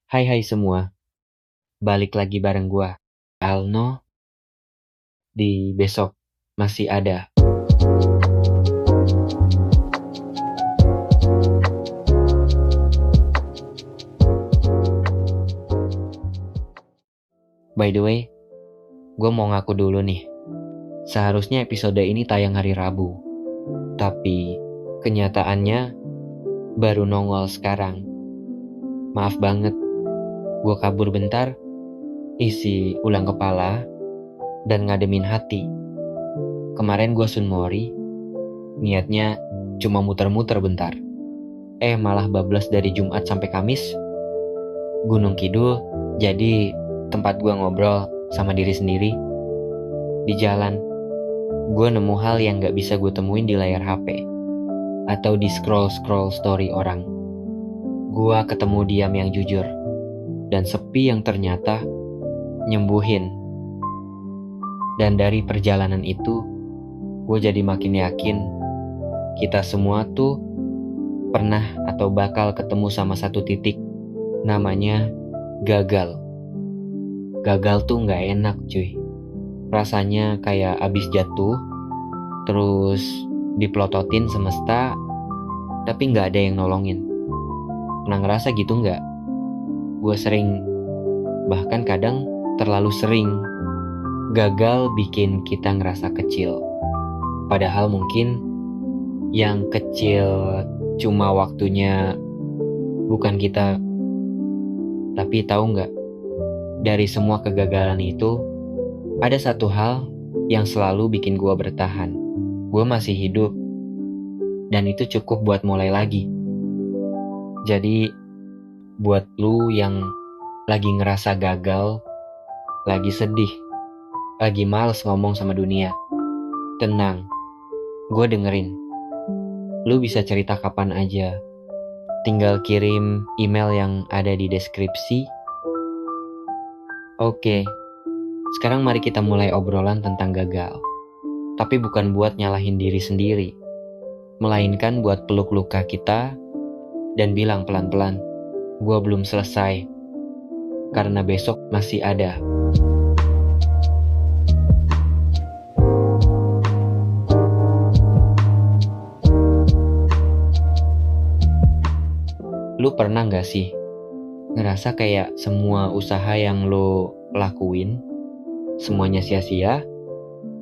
Hai semua, balik lagi bareng gua, Alno, di besok masih ada. By the way, gua mau ngaku dulu nih. Seharusnya episode ini tayang hari Rabu, tapi kenyataannya baru nongol sekarang. Maaf banget, gua kabur bentar, isi ulang kepala, dan ngademin hati. Kemarin gua sunmori, niatnya cuma muter-muter bentar. Malah bablas dari Jumat sampai Kamis. Gunung Kidul jadi tempat gue ngobrol sama diri sendiri. Di jalan, gue nemu hal yang gak bisa gue temuin di layar HP atau di scroll-scroll story orang. Gue ketemu diam yang jujur dan sepi yang ternyata nyembuhin. Dan dari perjalanan itu, gue jadi makin yakin kita semua tuh pernah atau bakal ketemu sama satu titik, namanya gagal. Gagal tuh gak enak cuy. Rasanya kayak abis jatuh, terus dipelototin semesta, tapi gak ada yang nolongin. Pernah ngerasa gitu gak? Gue sering, bahkan kadang terlalu sering. Gagal bikin kita ngerasa kecil. Padahal mungkin yang kecil cuma waktunya bukan kita. Tapi tahu nggak, dari semua kegagalan itu, ada satu hal yang selalu bikin gue bertahan. Gue masih hidup, dan itu cukup buat mulai lagi. Jadi, buat lu yang lagi ngerasa gagal, lagi sedih, lagi males ngomong sama dunia, tenang, gue dengerin. Lu bisa cerita kapan aja. Tinggal kirim email yang ada di deskripsi. Oke, sekarang mari kita mulai obrolan tentang gagal. Tapi bukan buat nyalahin diri sendiri, melainkan buat peluk luka kita dan bilang pelan-pelan, gua belum selesai, karena besok masih ada. Lu pernah gak sih ngerasa kayak semua usaha yang lo lakuin semuanya sia-sia?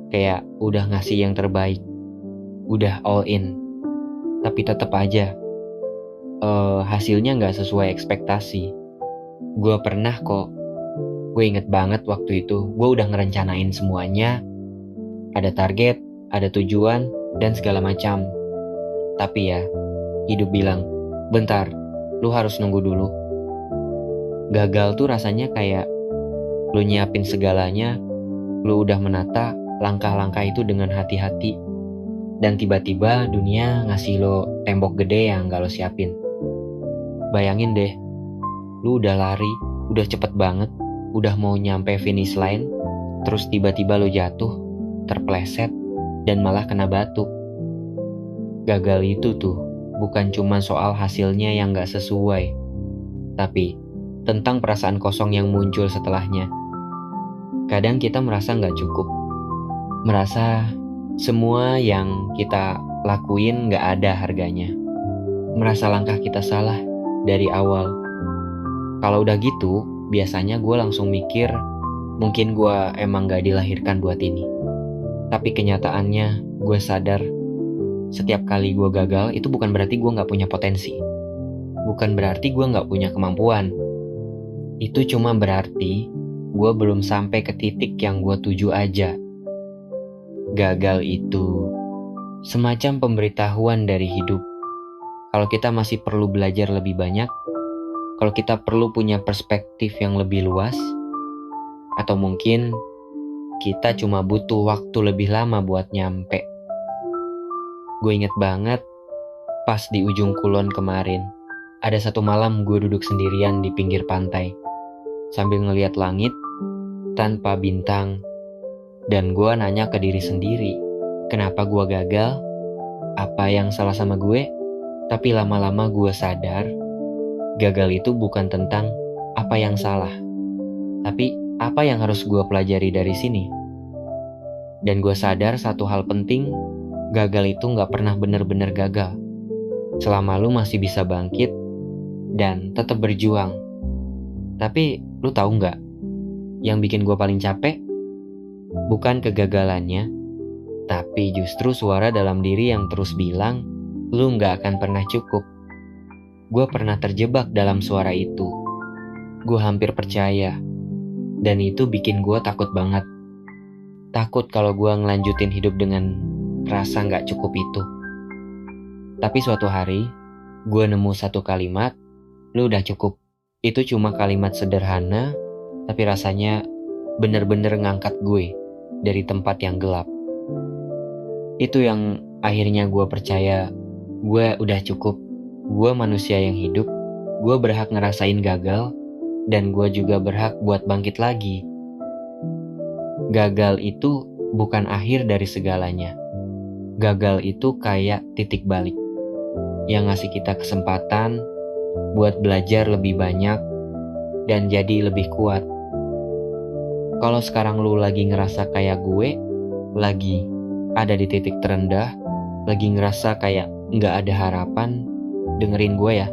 Kayak udah ngasih yang terbaik, udah all in, tapi tetap aja hasilnya gak sesuai ekspektasi. Gue pernah kok. Gue inget banget waktu itu gue udah ngerencanain semuanya, ada target, ada tujuan, dan segala macam. Tapi ya, hidup bilang, bentar, lu harus nunggu dulu. Gagal tuh rasanya kayak lu nyiapin segalanya, lu udah menata langkah-langkah itu dengan hati-hati, dan tiba-tiba dunia ngasih lo tembok gede yang gak lo siapin. Bayangin deh, lu udah lari, udah cepet banget, udah mau nyampe finish line, terus tiba-tiba lo jatuh, terpleset, dan malah kena batu. Gagal itu tuh bukan cuma soal hasilnya yang gak sesuai, tapi tentang perasaan kosong yang muncul setelahnya. Kadang kita merasa gak cukup, merasa semua yang kita lakuin gak ada harganya, merasa langkah kita salah dari awal. Kalau udah gitu, biasanya gue langsung mikir, mungkin gue emang gak dilahirkan buat ini. Tapi kenyataannya, gue sadar setiap kali gue gagal, itu bukan berarti gue gak punya potensi. Bukan berarti gue gak punya kemampuan. Itu cuma berarti gue belum sampai ke titik yang gue tuju aja. Gagal itu semacam pemberitahuan dari hidup. Kalau kita masih perlu belajar lebih banyak, kalau kita perlu punya perspektif yang lebih luas, atau mungkin kita cuma butuh waktu lebih lama buat nyampe. Gue inget banget pas di ujung Kulon kemarin, ada satu malam gue duduk sendirian di pinggir pantai sambil ngeliat langit tanpa bintang, dan gue nanya ke diri sendiri, kenapa gue gagal? Apa yang salah sama gue? Tapi lama-lama gue sadar, gagal itu bukan tentang apa yang salah, tapi apa yang harus gue pelajari dari sini. Dan gue sadar satu hal penting, gagal itu gak pernah bener-bener gagal. Selama lu masih bisa bangkit dan tetap berjuang. Tapi lu tahu gak, yang bikin gue paling capek bukan kegagalannya, tapi justru suara dalam diri yang terus bilang, lu gak akan pernah cukup. Gue pernah terjebak dalam suara itu. Gue hampir percaya. Dan itu bikin gue takut banget. Takut kalau gue ngelanjutin hidup dengan rasa gak cukup itu. Tapi suatu hari, gue nemu satu kalimat, lu udah cukup. Itu cuma kalimat sederhana, tapi rasanya bener-bener ngangkat gue dari tempat yang gelap. Itu yang akhirnya gue percaya, gue udah cukup. Gue manusia yang hidup, gue berhak ngerasain gagal, dan gue juga berhak buat bangkit lagi. Gagal itu bukan akhir dari segalanya. Gagal itu kayak titik balik, yang ngasih kita kesempatan buat belajar lebih banyak, dan jadi lebih kuat. Kalau sekarang lu lagi ngerasa kayak gue, lagi ada di titik terendah, lagi ngerasa kayak gak ada harapan, dengerin gue ya,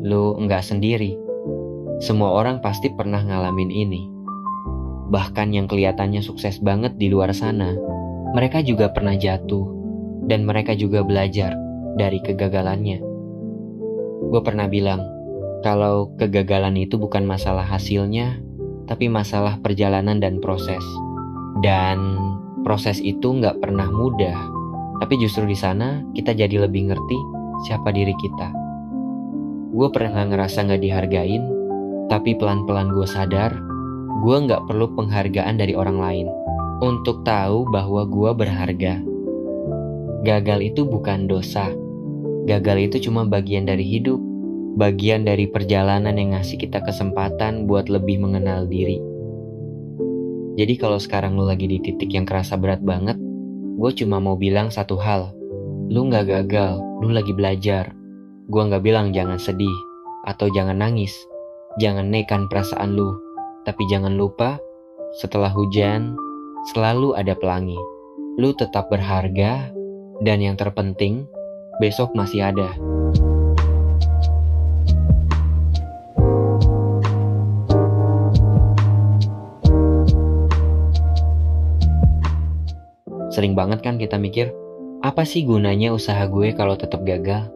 lu nggak sendiri. Semua orang pasti pernah ngalamin ini. Bahkan yang kelihatannya sukses banget di luar sana, mereka juga pernah jatuh, dan mereka juga belajar dari kegagalannya. Gue pernah bilang, kalau kegagalan itu bukan masalah hasilnya, tapi masalah perjalanan dan proses. Dan proses itu nggak pernah mudah, tapi justru di sana kita jadi lebih ngerti siapa diri kita. Gue pernah ngerasa gak dihargain, tapi pelan-pelan gue sadar, gue gak perlu penghargaan dari orang lain untuk tahu bahwa gue berharga. Gagal itu bukan dosa. Gagal itu cuma bagian dari hidup, bagian dari perjalanan yang ngasih kita kesempatan buat lebih mengenal diri. Jadi kalau sekarang lu lagi di titik yang kerasa berat banget, gue cuma mau bilang satu hal. Lu gak gagal, lu lagi belajar. Gua gak bilang jangan sedih atau jangan nangis. Jangan nekan perasaan lu. Tapi jangan lupa, setelah hujan, selalu ada pelangi. Lu tetap berharga, dan yang terpenting, besok masih ada. Sering banget kan kita mikir, apa sih gunanya usaha gue kalau tetap gagal?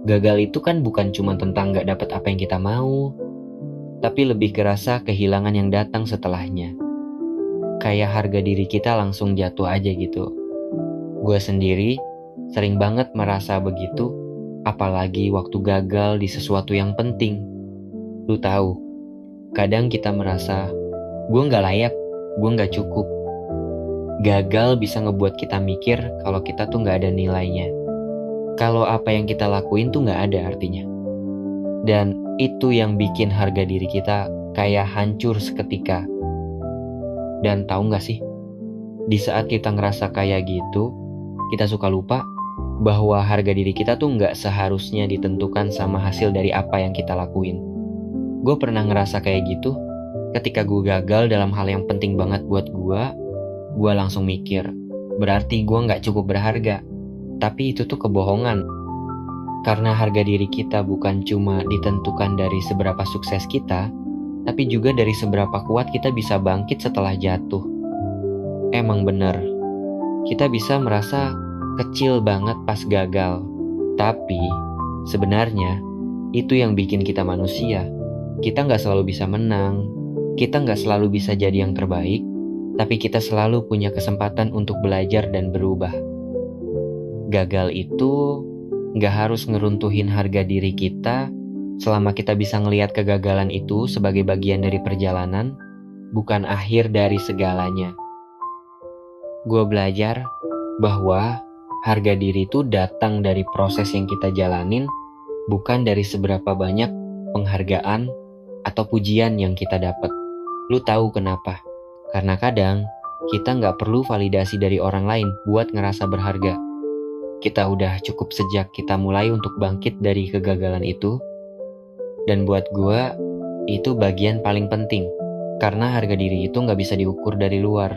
Gagal itu kan bukan cuma tentang gak dapet apa yang kita mau, tapi lebih kerasa kehilangan yang datang setelahnya. Kayak harga diri kita langsung jatuh aja gitu. Gue sendiri sering banget merasa begitu, apalagi waktu gagal di sesuatu yang penting. Lu tahu, kadang kita merasa, gue gak layak, gue gak cukup. Gagal bisa ngebuat kita mikir kalau kita tuh gak ada nilainya. Kalau apa yang kita lakuin tuh gak ada artinya. Dan itu yang bikin harga diri kita kayak hancur seketika. Dan tahu gak sih, di saat kita ngerasa kayak gitu, kita suka lupa bahwa harga diri kita tuh gak seharusnya ditentukan sama hasil dari apa yang kita lakuin. Gue pernah ngerasa kayak gitu ketika gue gagal dalam hal yang penting banget buat gue langsung mikir, berarti gue gak cukup berharga. Tapi itu tuh kebohongan. Karena harga diri kita bukan cuma ditentukan dari seberapa sukses kita, tapi juga dari seberapa kuat kita bisa bangkit setelah jatuh. Emang bener, kita bisa merasa kecil banget pas gagal. Tapi sebenarnya itu yang bikin kita manusia. Kita gak selalu bisa menang, kita gak selalu bisa jadi yang terbaik, tapi kita selalu punya kesempatan untuk belajar dan berubah. Gagal itu gak harus ngeruntuhin harga diri kita selama kita bisa ngelihat kegagalan itu sebagai bagian dari perjalanan, bukan akhir dari segalanya. Gue belajar bahwa harga diri itu datang dari proses yang kita jalanin, bukan dari seberapa banyak penghargaan atau pujian yang kita dapat. Lu tahu kenapa? Karena kadang kita gak perlu validasi dari orang lain buat ngerasa berharga. Kita udah cukup sejak kita mulai untuk bangkit dari kegagalan itu. Dan buat gue, itu bagian paling penting. Karena harga diri itu nggak bisa diukur dari luar.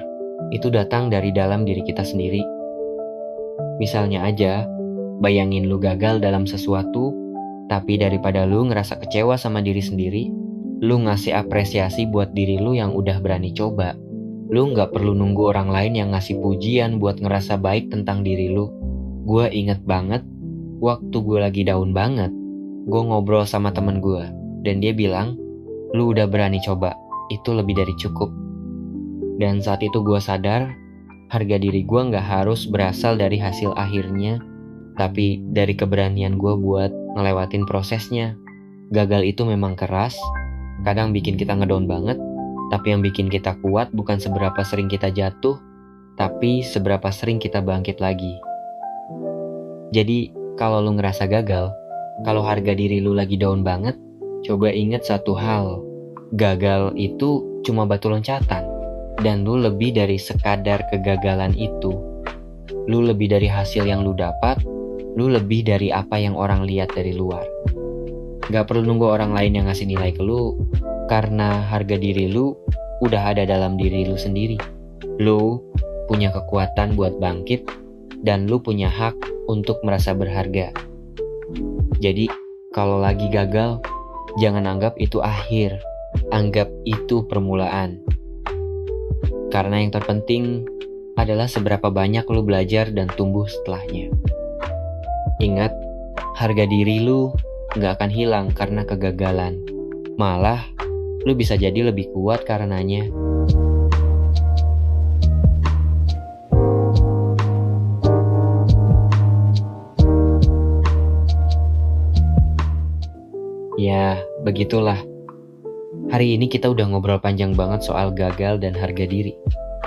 Itu datang dari dalam diri kita sendiri. Misalnya aja, bayangin lu gagal dalam sesuatu, tapi daripada lu ngerasa kecewa sama diri sendiri, lu ngasih apresiasi buat diri lu yang udah berani coba. Lu nggak perlu nunggu orang lain yang ngasih pujian buat ngerasa baik tentang diri lu. Gue inget banget, waktu gue lagi down banget, gue ngobrol sama temen gue, dan dia bilang, lu udah berani coba, itu lebih dari cukup. Dan saat itu gue sadar, harga diri gue gak harus berasal dari hasil akhirnya, tapi dari keberanian gue buat ngelewatin prosesnya. Gagal itu memang keras, kadang bikin kita ngedown banget, tapi yang bikin kita kuat bukan seberapa sering kita jatuh, tapi seberapa sering kita bangkit lagi. Jadi, kalau lu ngerasa gagal, kalau harga diri lu lagi down banget, coba ingat satu hal. Gagal itu cuma batu loncatan. Dan lu lebih dari sekadar kegagalan itu. Lu lebih dari hasil yang lu dapat. Lu lebih dari apa yang orang lihat dari luar. Gak perlu nunggu orang lain yang ngasih nilai ke lu. Karena harga diri lu udah ada dalam diri lu sendiri. Lu punya kekuatan buat bangkit. Dan lu punya hak untuk merasa berharga. Jadi, kalau lagi gagal, jangan anggap itu akhir. Anggap itu permulaan. Karena yang terpenting adalah seberapa banyak lu belajar dan tumbuh setelahnya. Ingat, harga diri lu gak akan hilang karena kegagalan. Malah, lu bisa jadi lebih kuat karenanya. Ya, begitulah. Hari ini kita udah ngobrol panjang banget soal gagal dan harga diri.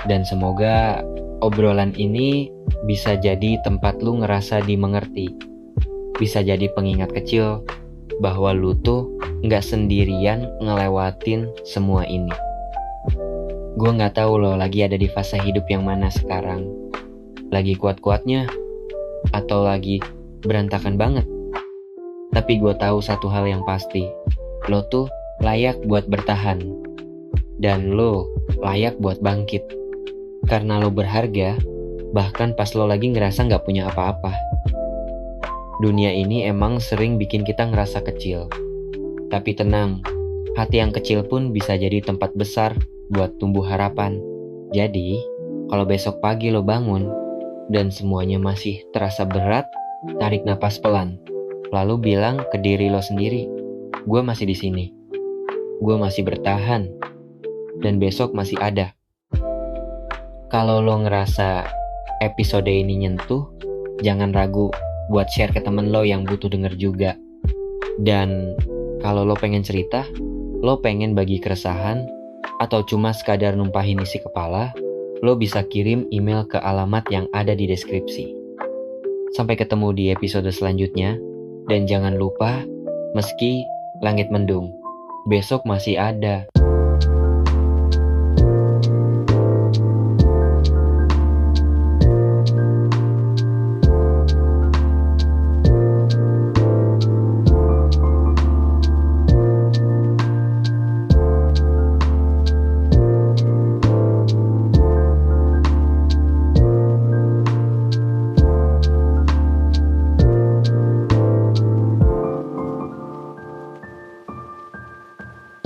Dan semoga obrolan ini bisa jadi tempat lu ngerasa dimengerti. Bisa jadi pengingat kecil bahwa lu tuh gak sendirian ngelewatin semua ini. Gue gak tahu lo lagi ada di fase hidup yang mana sekarang. Lagi kuat-kuatnya atau lagi berantakan banget. Tapi gue tahu satu hal yang pasti. Lo tuh layak buat bertahan. Dan lo layak buat bangkit. Karena lo berharga, bahkan pas lo lagi ngerasa gak punya apa-apa. Dunia ini emang sering bikin kita ngerasa kecil. Tapi tenang, hati yang kecil pun bisa jadi tempat besar buat tumbuh harapan. Jadi, kalau besok pagi lo bangun, dan semuanya masih terasa berat, tarik napas pelan. Lalu bilang ke diri lo sendiri, gue masih di sini. Gue masih bertahan, dan besok masih ada. Kalau lo ngerasa episode ini nyentuh, jangan ragu buat share ke temen lo yang butuh denger juga. Dan kalau lo pengen cerita, lo pengen bagi keresahan, atau cuma sekadar numpahin isi kepala, lo bisa kirim email ke alamat yang ada di deskripsi. Sampai ketemu di episode selanjutnya, dan jangan lupa, meski langit mendung, besok masih ada.